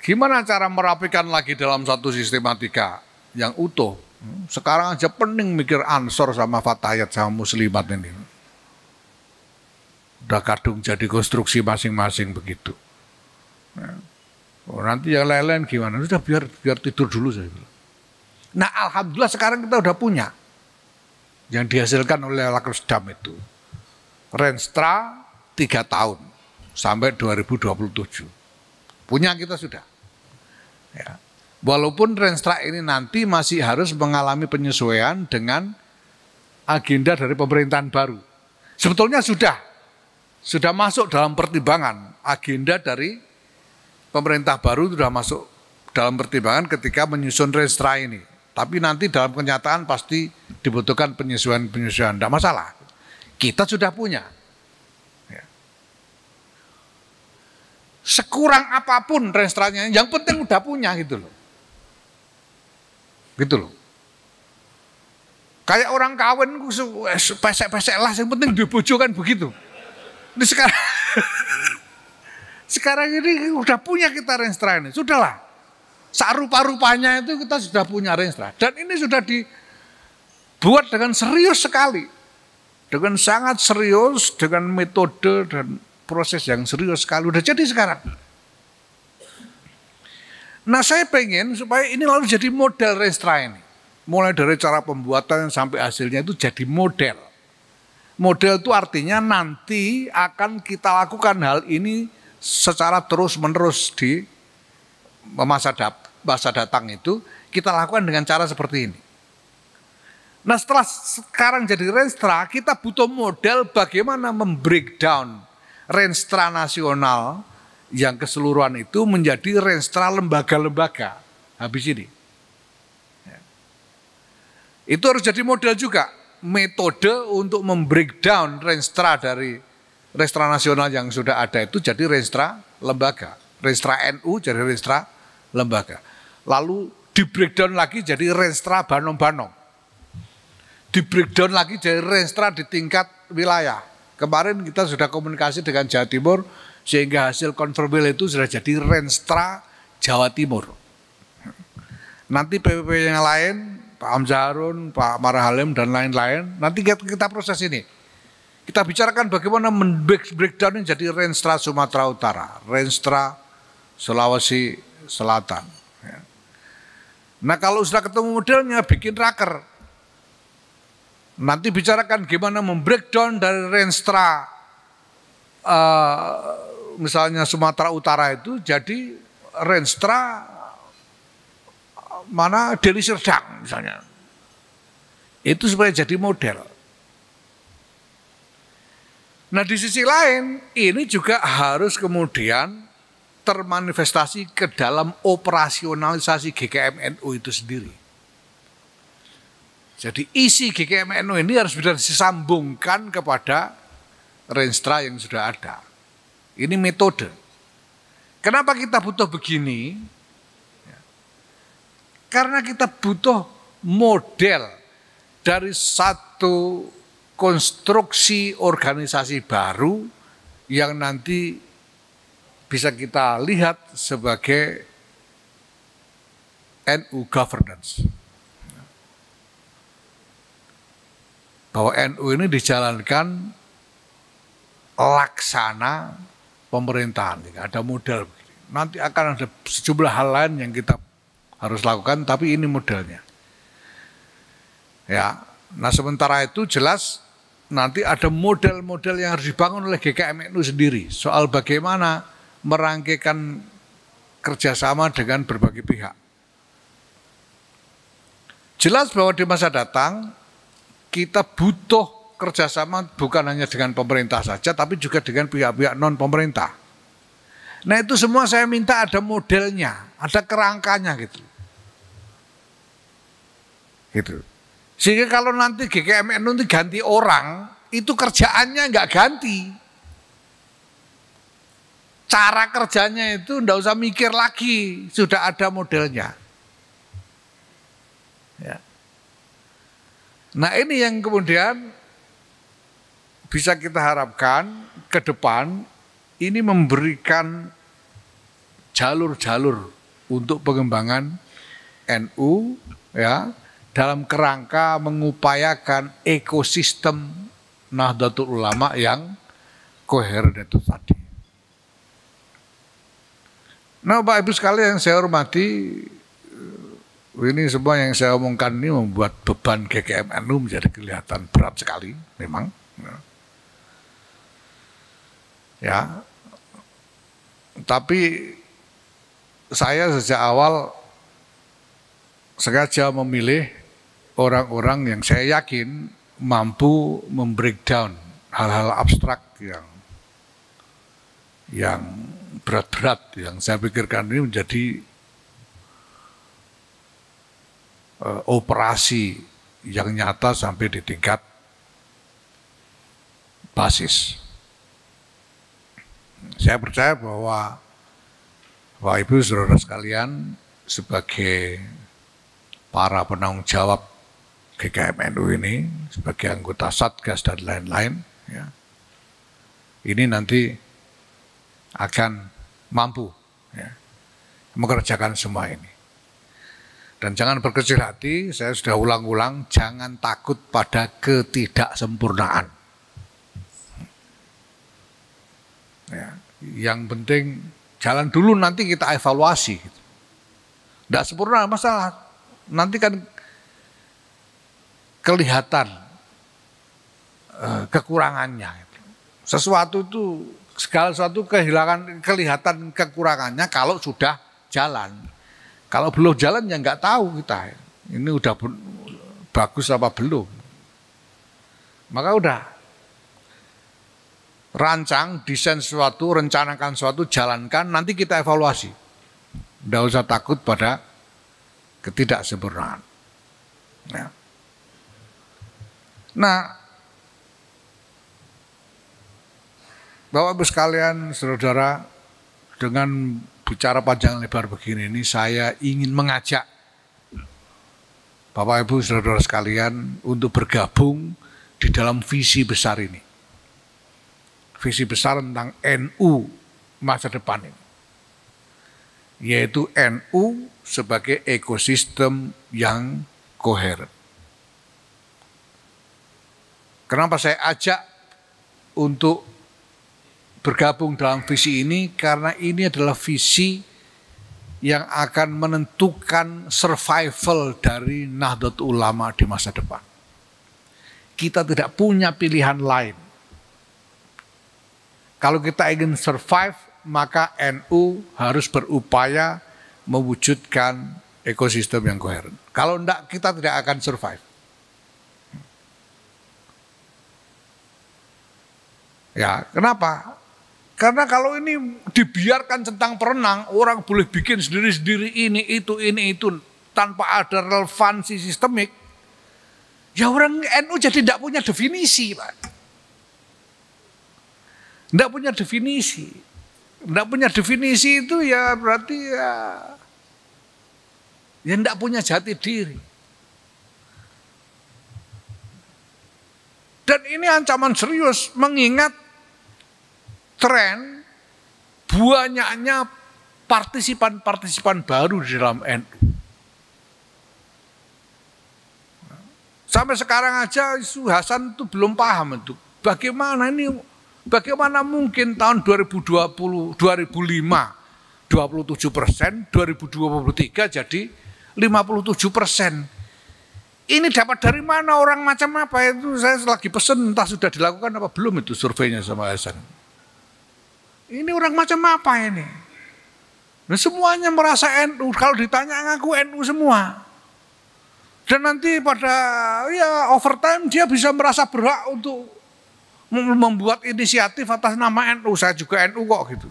Gimana cara merapikan lagi dalam satu sistematika yang utuh? Sekarang aja pening mikir Ansor sama Fatayat sama Muslimat ini. Udah kadung jadi konstruksi masing-masing begitu. Nanti yang lain-lain gimana? Sudah biar tidur dulu saya bilang. Nah alhamdulillah sekarang kita udah punya. Yang dihasilkan oleh Lakerdam itu. Renstra 3 tahun sampai 2027. Punya kita sudah. Ya. Walaupun Renstra ini nanti masih harus mengalami penyesuaian dengan agenda dari pemerintahan baru. Sebetulnya sudah masuk dalam pertimbangan. Agenda dari pemerintah baru sudah masuk dalam pertimbangan ketika menyusun Renstra ini. Tapi nanti dalam kenyataan pasti dibutuhkan penyesuaian-penyesuaian, tidak masalah. Kita sudah punya. Ya. Sekurang apapun Renstranya, yang penting udah punya gitu loh. Gitu loh. Kayak orang kawin, pesek-pesek lah, yang penting dibojo kan begitu. Ini sekarang ini udah punya kita Renstra ini, sudahlah. Rupa-rupanya itu kita sudah punya Renstra. Dan ini sudah dibuat dengan serius sekali. Dengan sangat serius, dengan metode dan proses yang serius sekali. Udah jadi sekarang. Nah saya pengen supaya ini lalu jadi model Renstra ini. Mulai dari cara pembuatan sampai hasilnya itu jadi model. Model itu artinya nanti akan kita lakukan hal ini secara terus-menerus di masa datang itu kita lakukan dengan cara seperti ini. Nah setelah sekarang jadi Renstra, kita butuh model bagaimana membreakdown Renstra nasional yang keseluruhan itu menjadi Renstra lembaga-lembaga habis ini. Itu harus jadi model juga, metode untuk membreakdown Renstra dari Renstra nasional yang sudah ada itu jadi Renstra lembaga. Renstra NU jadi Renstra lembaga. Lalu di breakdown lagi jadi Renstra Banom-Banom. Di breakdown lagi jadi Renstra di tingkat wilayah. Kemarin kita sudah komunikasi dengan Jawa Timur sehingga hasil konfirmasi itu sudah jadi Renstra Jawa Timur. Nanti PPP yang lain, Pak Hamzah Harun, Pak Marahalim dan lain-lain, nanti kita proses ini. Kita bicarakan bagaimana breakdown ini jadi Renstra Sumatera Utara, Renstra Sulawesi Selatan. Nah kalau sudah ketemu modelnya bikin raker. Nanti bicarakan gimana membreakdown dari Renstra misalnya Sumatera Utara itu jadi Renstra mana Deli Serdang misalnya. Itu supaya jadi model. Nah di sisi lain ini juga harus kemudian termanifestasi ke dalam operasionalisasi GKM-NU itu sendiri. Jadi isi GKM-NU ini harus bisa disambungkan kepada Renstra yang sudah ada. Ini metode. Kenapa kita butuh begini? Karena kita butuh model dari satu konstruksi organisasi baru yang nanti bisa kita lihat sebagai NU governance. Bahwa NU ini dijalankan laksana pemerintahan. Ada model. Nanti akan ada sejumlah hal lain yang kita harus lakukan, tapi ini modelnya. Ya, nah sementara itu jelas nanti ada model-model yang harus dibangun oleh GKM-NU sendiri. Soal bagaimana merangkaikan kerjasama dengan berbagai pihak. Jelas bahwa di masa datang kita butuh kerjasama bukan hanya dengan pemerintah saja, tapi juga dengan pihak-pihak non pemerintah. Nah itu semua saya minta ada modelnya, ada kerangkanya gitu. Gitu. Sehingga kalau nanti GKM-NU itu ganti orang, itu kerjaannya nggak ganti. Cara kerjanya itu nggak usah mikir lagi, sudah ada modelnya. Ya. Nah ini yang kemudian bisa kita harapkan ke depan ini memberikan jalur-jalur untuk pengembangan NU ya dalam kerangka mengupayakan ekosistem Nahdlatul Ulama yang koheren itu tadi. Nah Bapak Ibu sekalian yang saya hormati, ini semua yang saya omongkan ini membuat beban GKM NU menjadi kelihatan berat sekali memang. Ya, tapi saya sejak awal sengaja memilih orang-orang yang saya yakin mampu membreakdown hal-hal abstrak yang berat-berat yang saya pikirkan ini menjadi operasi yang nyata sampai di tingkat basis. Saya percaya bahwa Bapak Ibu saudara sekalian sebagai para penanggung jawab GKM NU ini, sebagai anggota Satgas dan lain-lain, ya, ini nanti akan mampu ya, mengerjakan semua ini. Dan jangan berkecil hati, saya sudah ulang-ulang, jangan takut pada ketidaksempurnaan. Ya, yang penting jalan dulu, nanti kita evaluasi. Tidak sempurna masalah, nanti kan kelihatan kekurangannya. Sesuatu itu, segala sesuatu kelihatan kekurangannya kalau sudah jalan. Kalau belum jalan ya nggak tahu kita. Ini udah bagus apa belum. Maka udah rancang, desain sesuatu, rencanakan sesuatu, jalankan, nanti kita evaluasi. Tidak usah takut pada ketidaksempurnaan. Ya. Nah, Bapak Ibu sekalian, saudara, dengan bicara panjang lebar begini ini, saya ingin mengajak Bapak Ibu saudara sekalian untuk bergabung di dalam visi besar ini. Visi besar tentang NU masa depan ini. Yaitu NU sebagai ekosistem yang koheren. Kenapa saya ajak untuk bergabung dalam visi ini? Karena ini adalah visi yang akan menentukan survival dari Nahdlatul Ulama di masa depan. Kita tidak punya pilihan lain. Kalau kita ingin survive, maka NU harus berupaya mewujudkan ekosistem yang koheren. Kalau tidak, kita tidak akan survive. Ya, kenapa? Karena kalau ini dibiarkan centang perenang, orang boleh bikin sendiri-sendiri ini itu, tanpa ada relevansi sistemik, ya orang NU jadi tidak punya definisi, Pak. Tidak punya definisi. Tidak punya definisi itu ya berarti ya tidak punya jati diri. Dan ini ancaman serius mengingat tren banyaknya partisipan-partisipan baru di dalam NU. Sampai sekarang aja isu Hasan itu belum paham itu. Bagaimana mungkin tahun 2020, 2005 27%, 2023 jadi 57%. Ini dapat dari mana, orang macam apa itu? Saya lagi pesen, entah sudah dilakukan apa belum itu surveinya sama Hasan. Ini orang macam apa ini? Nah, semuanya merasa NU, kalau ditanya ngaku NU semua. Dan nanti pada ya overtime dia bisa merasa berhak untuk membuat inisiatif atas nama NU. Saya juga NU kok gitu.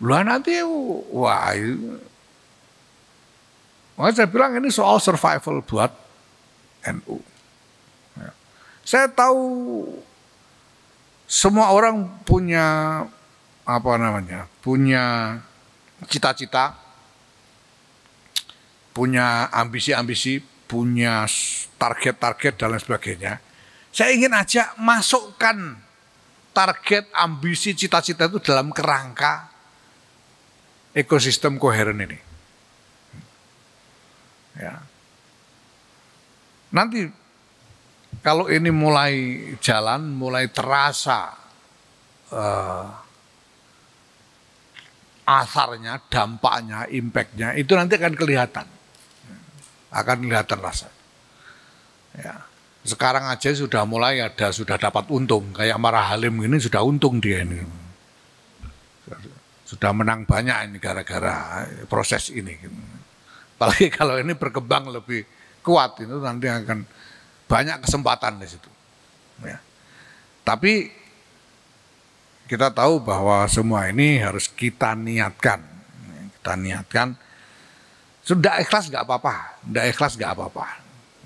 Lah nanti wah saya bilang ini soal survival buat NU. Ya. Saya tahu semua orang punya punya cita-cita, punya ambisi-ambisi, punya target-target dan lain sebagainya. Saya ingin ajak masukkan target, ambisi, cita-cita itu dalam kerangka ekosistem koheren ini. Ya. Nanti kalau ini mulai jalan, mulai terasa asarnya, dampaknya, impactnya, itu nanti akan kelihatan. Akan kelihatan rasa. Ya. Sekarang aja sudah mulai sudah dapat untung. Kayak Marahalim ini sudah untung dia ini. Sudah menang banyak ini gara-gara proses ini. Apalagi kalau ini berkembang lebih kuat, itu nanti akan banyak kesempatan di situ. Ya. Tapi kita tahu bahwa semua ini harus kita niatkan. Kita niatkan. Sudah ikhlas nggak apa-apa, tidak ikhlas nggak apa-apa.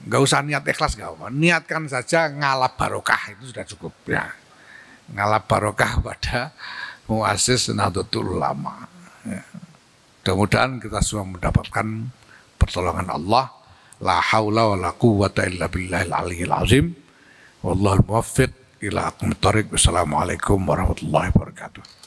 Nggak usah niat ikhlas nggak apa-apa. Niatkan saja ngalap barokah itu sudah cukup. Ya. Ngalap barokah pada muassis Nahdlatul Ulama. Ya. Mudah-mudahan kita semua mendapatkan pertolongan Allah. La haula wa la quwwata illa billahil aliyyil azim. Wallahul muwaffiq ila aqwamit thoriq. Wassalamualaikum warahmatullahi wabarakatuh.